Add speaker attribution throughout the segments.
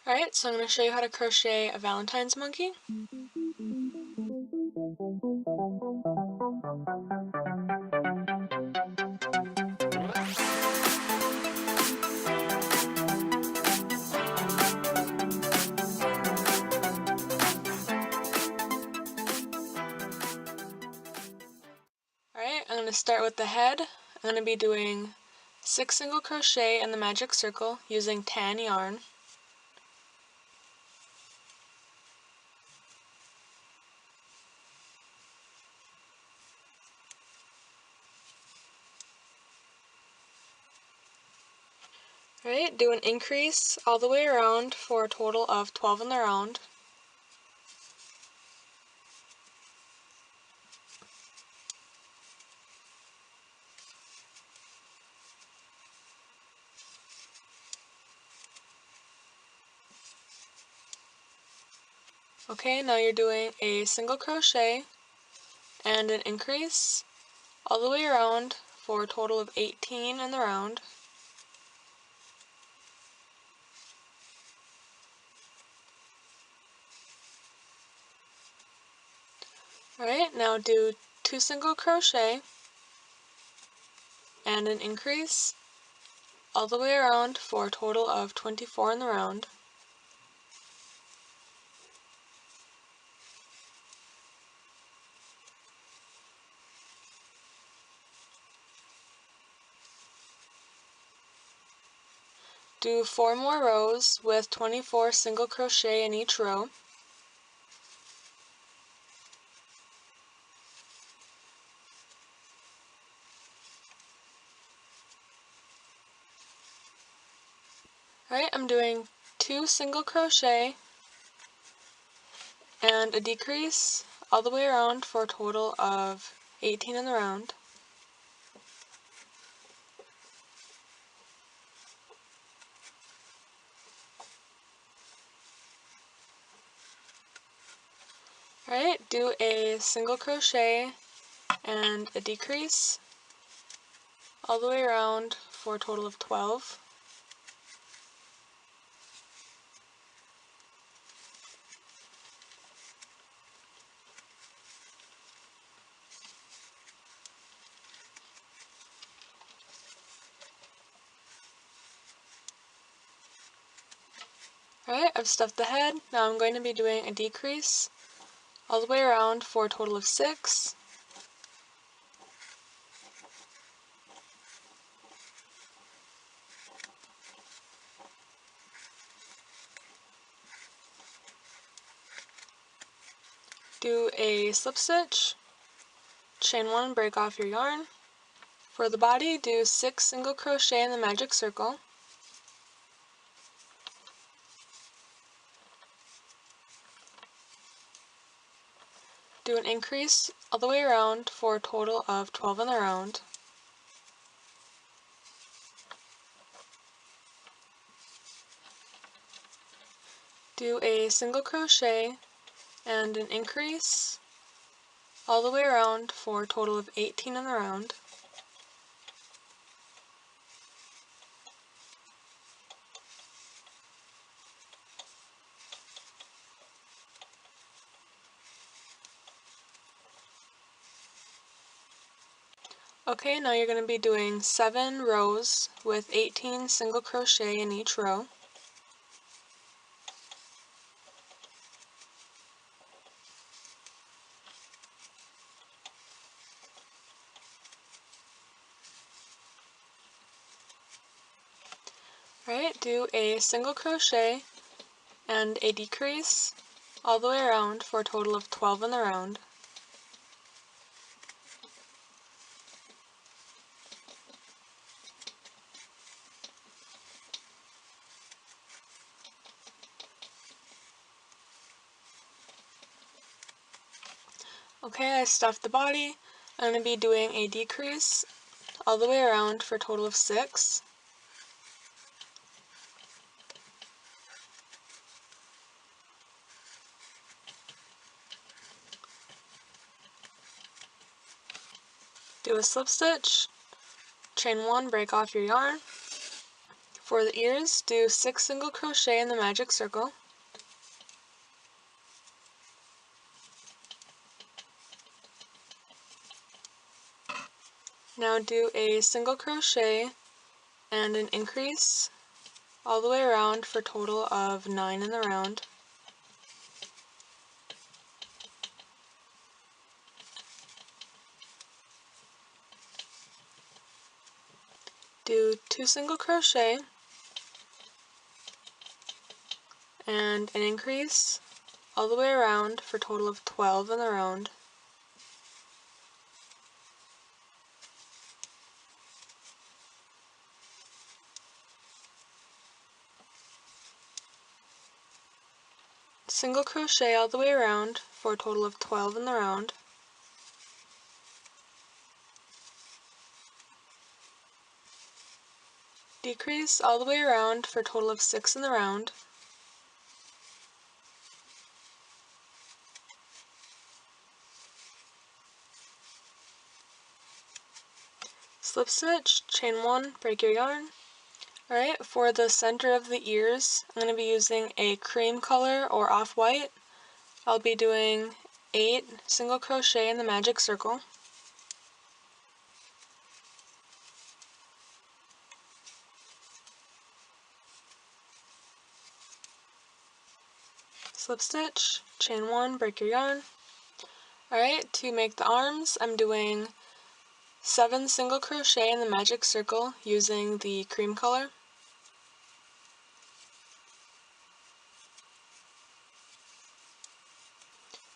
Speaker 1: Alright, so I'm going to show you how to crochet a Valentine's monkey. Alright, I'm going to start with the head. I'm going to be doing 6 single crochet in the magic circle using tan yarn. Alright, do an increase all the way around for a total of 12 in the round. Okay, now you're doing a single crochet and an increase all the way around for a total of 18 in the round. Alright, now do 2 single crochet and an increase all the way around for a total of 24 in the round. Do 4 more rows with 24 single crochet in each row. Alright, I'm doing 2 single crochet and a decrease all the way around for a total of 18 in the round. Alright, do a single crochet and a decrease all the way around for a total of 12. Alright, I've stuffed the head. Now I'm going to be doing a decrease all the way around for a total of 6. Do a slip stitch, chain 1, break off your yarn. For the body, do 6 single crochet in the magic circle. Do an increase all the way around for a total of 12 in the round. Do a single crochet and an increase all the way around for a total of 18 in the round. Okay, now you're going to be doing 7 rows with 18 single crochet in each row. Alright, do a single crochet and a decrease all the way around for a total of 12 in the round. Okay, I stuffed the body. I'm going to be doing a decrease all the way around for a total of 6. Do a slip stitch, chain 1, break off your yarn. For the ears, do 6 single crochet in the magic circle. Now do a single crochet and an increase all the way around for a total of 9 in the round. Do 2 single crochet and an increase all the way around for a total of 12 in the round. Single crochet all the way around for a total of 12 in the round. Decrease all the way around for a total of 6 in the round. Slip stitch, chain 1, break your yarn. Alright, for the center of the ears, I'm going to be using a cream color or off-white. I'll be doing 8 single crochet in the magic circle. Slip stitch, chain 1, break your yarn. Alright, to make the arms, I'm doing 7 single crochet in the magic circle using the cream color.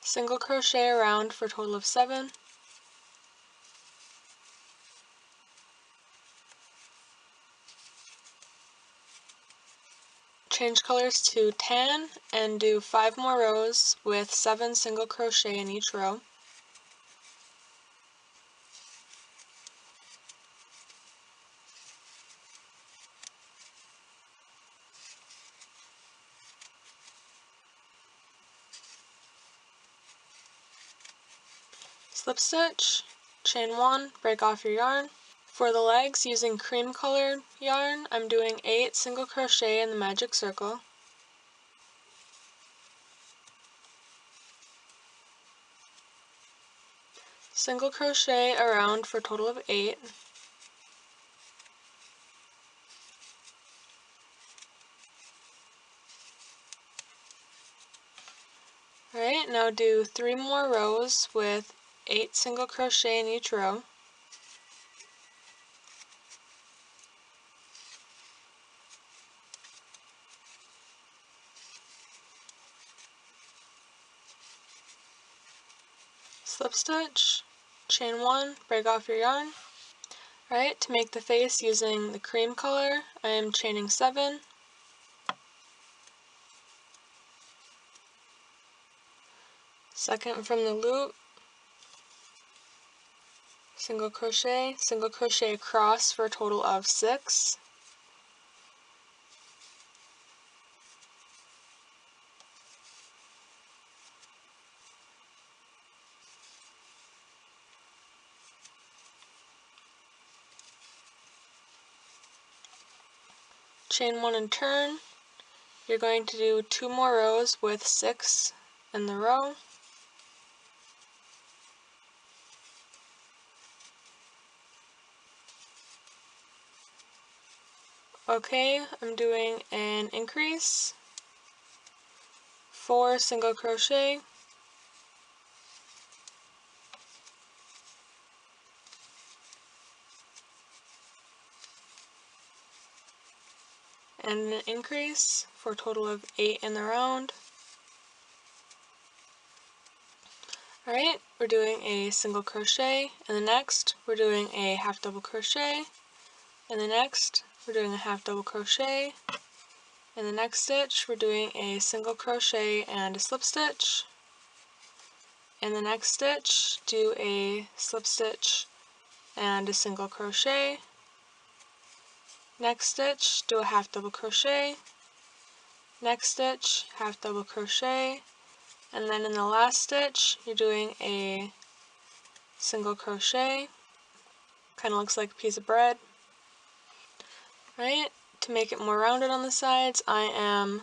Speaker 1: Single crochet around for a total of 7. Change colors to tan and do 5 more rows with 7 single crochet in each row. Slip stitch, chain 1, break off your yarn. For the legs, using cream colored yarn, I'm doing 8 single crochet in the magic circle. Single crochet around for a total of 8. Alright, now do 3 more rows with 8 single crochet in each row. Slip stitch, chain 1, break off your yarn. Alright, to make the face using the cream color, I am chaining 7. Second from the loop, single crochet across for a total of 6. Chain 1 and turn. You're going to do 2 more rows with 6 in the row. Okay, I'm doing an increase, 4 single crochet, and an increase for a total of 8 in the round. Alright, we're doing a single crochet, and the next we're doing a half double crochet, and the next we're doing a half double crochet. In the next stitch, we're doing a single crochet and a slip stitch. In the next stitch, do a slip stitch and a single crochet. Next stitch, do a half double crochet. Next stitch, half double crochet. And then in the last stitch, you're doing a single crochet. Kind of looks like a piece of bread. Right? to make it more rounded on the sides, I am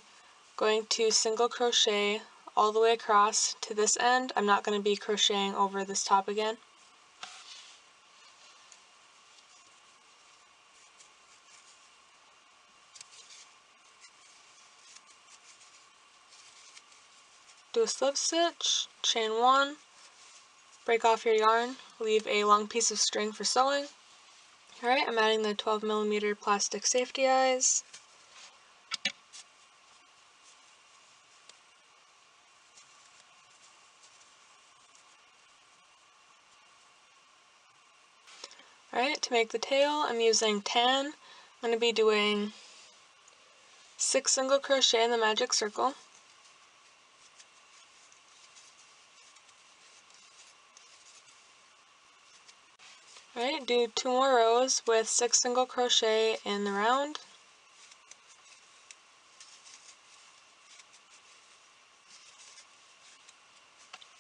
Speaker 1: going to single crochet all the way across to this end. I'm not going to be crocheting over this top again. Do a slip stitch, chain 1, break off your yarn, leave a long piece of string for sewing. Alright, I'm adding the 12mm plastic safety eyes. Alright, to make the tail, I'm using tan. I'm going to be doing 6 single crochet in the magic circle. Alright, do 2 more rows with 6 single crochet in the round.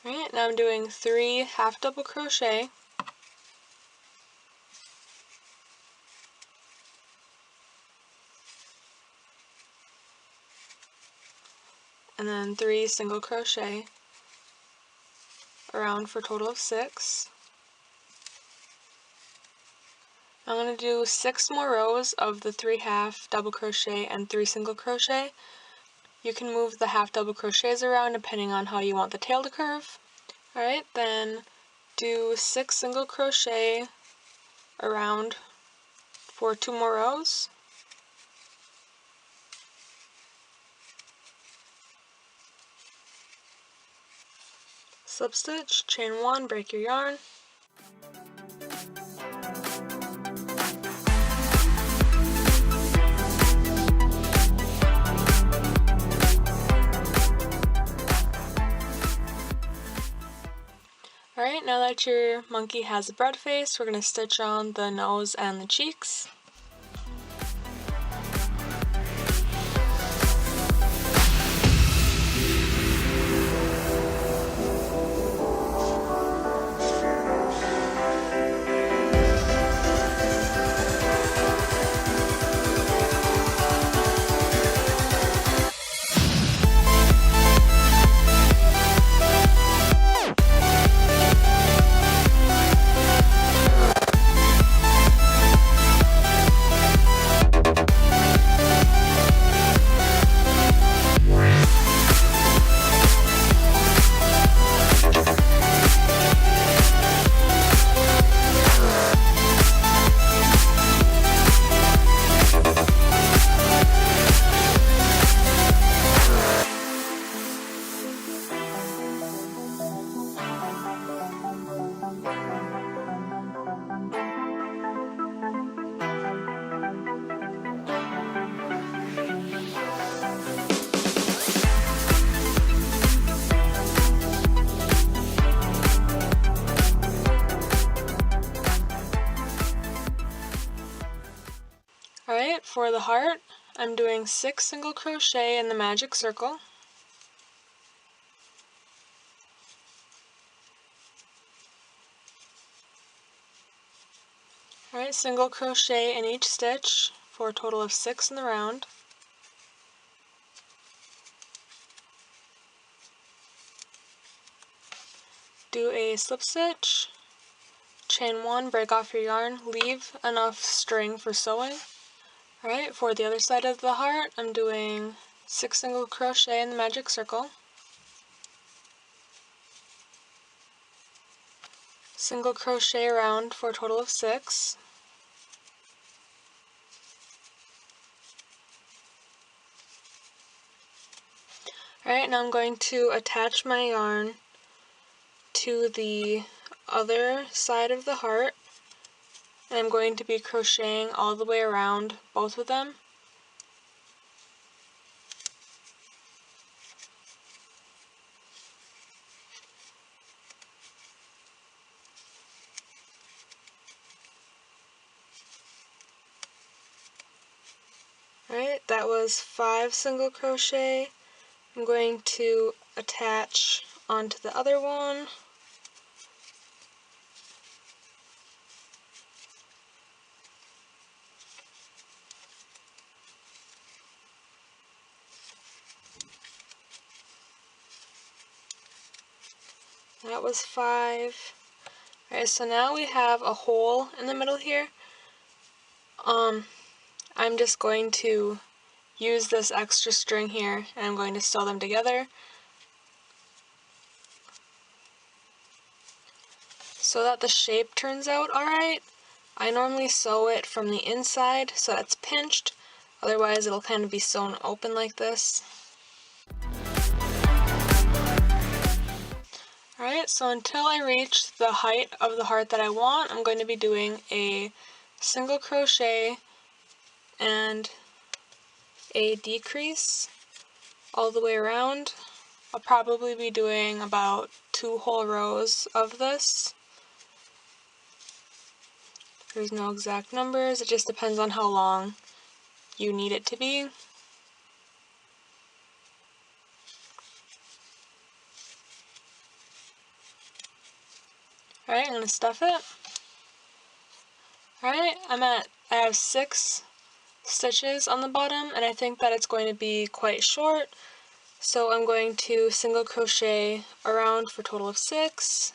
Speaker 1: Alright, now I'm doing 3 half double crochet. And then 3 single crochet around for a total of 6. I'm going to do 6 more rows of the 3 half double crochet and 3 single crochet. You can move the half double crochets around depending on how you want the tail to curve. Alright, then do 6 single crochet around for 2 more rows. Slip stitch, chain 1, break your yarn. Alright, now that your monkey has a bread face, we're going to stitch on the nose and the cheeks. Alright, for the heart, I'm doing 6 single crochet in the magic circle. Alright, single crochet in each stitch for a total of 6 in the round. Do a slip stitch, chain 1, break off your yarn, leave enough string for sewing. Alright, for the other side of the heart, I'm doing 6 single crochet in the magic circle. Single crochet around for a total of 6. Alright, now I'm going to attach my yarn to the other side of the heart. And I'm going to be crocheting all the way around both of them. Alright, that was 5 single crochet. I'm going to attach onto the other one. That was 5. Alright, so now we have a hole in the middle here. I'm just going to use this extra string here and I'm going to sew them together so that the shape turns out alright. I normally sew it from the inside so that it's pinched, otherwise it'll kind of be sewn open like this. Alright, so until I reach the height of the heart that I want, I'm going to be doing a single crochet and a decrease all the way around. I'll probably be doing about 2 whole rows of this. There's no exact numbers, it just depends on how long you need it to be. Alright, I'm going to stuff it. Alright, I have 6 stitches on the bottom, and I think that it's going to be quite short, so I'm going to single crochet around for a total of 6.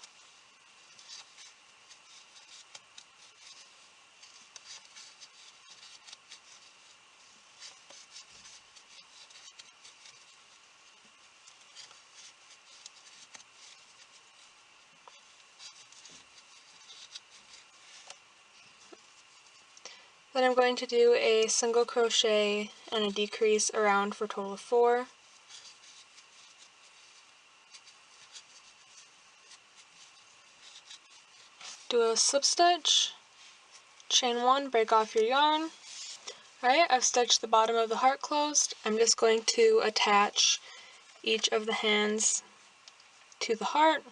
Speaker 1: Then I'm going to do a single crochet and a decrease around for a total of 4. Do a slip stitch, chain 1, break off your yarn. Alright, I've stitched the bottom of the heart closed. I'm just going to attach each of the hands to the heart.